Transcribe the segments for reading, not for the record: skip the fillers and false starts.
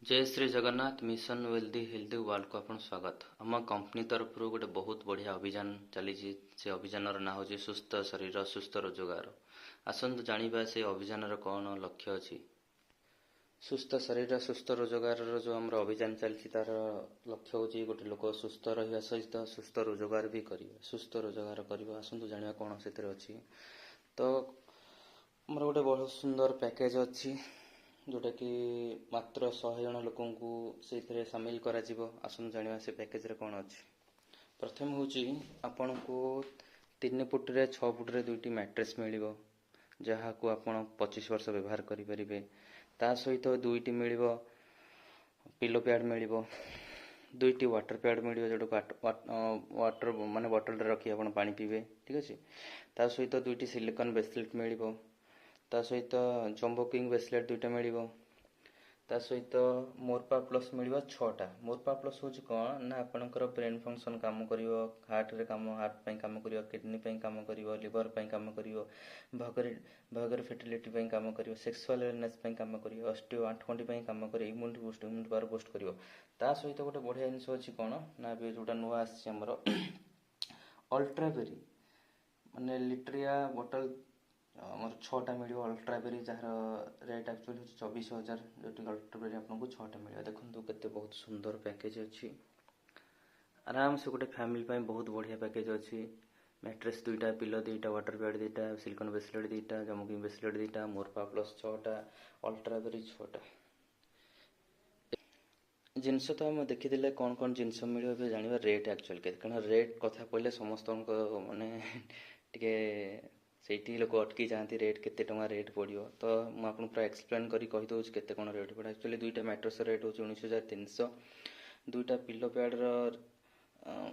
जय Shri Jagannath mission wealthy healthy world को आपन स्वागत। आम कंपनी तरफ गोटे बहुत बढ़िया अभियान चली। से अभियान ना हूँ सुस्थ शरीर सुस्थ रोजगार। आसतु जाना से अभियान कौन लक्ष्य अच्छी। सुस्थ शरीर सुस्थ रोजगार जो आम अभियान चलती तार लक्ष्य हूँ गोटे लोक सुस्थ रहा सहित सुस्थ रोजगार भी कर सुस्थ रोजगार कर। आसतु जाना कौन से अच्छी। तो आमर गोटे बहुत सुंदर पैकेज अच्छी जोटा कि मात्र 100 जन लोक से सामिल करा। आसन जाना से पैकेज रे कौन अच्छी। प्रथम हूँ आपण को 3 फुट रे 6 फुट रे 2टी मैट्रेस मिल जहाँ को आपण 25 वर्ष व्यवहार करें। ता सहित 2टी मिल पिलो पैड मिल 2टी वाटर पैड मिल जोटा वाटर माने बॉटल रे रखी आपण पानी पीबे। ठीक अच्छे। ता सहित 2टी सिलिकॉन ब्रेसलेट मिल ता सहित जंबो किंग ब्रेसलेट 2टा मिल ता सहित मोरपा प्लस मिल 6टा। मोरपा प्लस हूँ कौन ना आपणकर ब्रेन फंक्शन काम कर हार्ट रे काम हार्ट काम कर किडनी काम कर लिवर काम कर भगर फर्टिलिटी काम कर सेक्सुअल वेलनेस काम कर अस्टियो आंठगंठी काम कर immunity boost immunity power boost कर। ता सहित गोटे बढ़िया जिनस अच्छी कौन ना जोटा नुआ आमर अल्ट्राबेरी माने लिट्रिया बोतल आमर 6टा मिल अल्ट्राबेरी जार रेट एक्चुअली 24,000 जो अल्ट्राबेरी आपको 6टा मिल। देखो केते बहुत सुंदर पैकेज अच्छी। आराम से गोटे फैमिली बहुत बढ़िया पैकेज अच्छी। मैट्रेस 2टा पिलो 2टा वाटर पैड 2टा सिलिकॉन ब्रेसलेट 2टा जमुकिंग ब्रेसलेट 2टा मोरपा प्लस 6टा अल्ट्राबेरी 6टा जिनस। तो आम देखी कौन कौन जिनस मिले जाना रेट एक्चुअल के कारण रेट कथा कहले समस्त माने टिके से लोक अटकी जाती रेट केते टंका रेट पड़ो। तो मुझे पूरा एक्सप्लेन करी कहीदे केते कौन रेट पड़ा। एक्चुअली 2टा मैट्रेस रेट हूँ 19,300 2टा पिलो पैड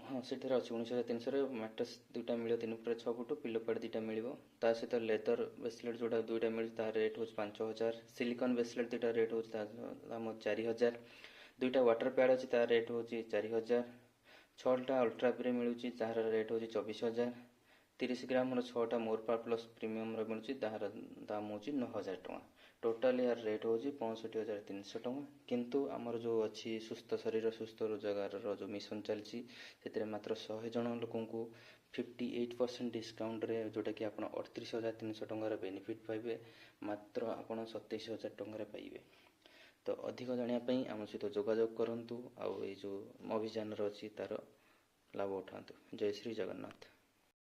हाँ से अच्छे 19,300 मैट्रेस 2टा मिल 3 फुट 6 फुट पिलो पैड 2टा मिल ता सहित लेदर ब्रेसलेट जोटा 2टा मिल तार रेट हूँ 5,000 सिलिकॉन ब्रेसलेट 2टा रेट हूँ 4,000 2टा वाटर पैड अच्छी तार रेट हूँ 4,000 6टा अल्ट्राबेरी मिलूँ तार रेट हूँ 24,000 30 ग्राम 6टा मोरपा प्लस प्रीमियम मिलूँ तार दाम हूँ 9,000 टका। टोटाल यार रेट हूँ 65,300 टका। किंतु आमर जो अच्छी सुस्थ शरीर सुस्थ रोजगार जो मिशन चलती से मात्र 100 जन लोक 58% डिस्काउंट रे जोटा कि आप 38,300 टकर बेनिफिट पाइबे मात्र आप 27,000 टकर पाइबे। तो अधिक जानापी आम सहित जोगाजोग करूँ। आउ जो अभियान अच्छी तार लाभ उठातु। जय श्री जगन्नाथ।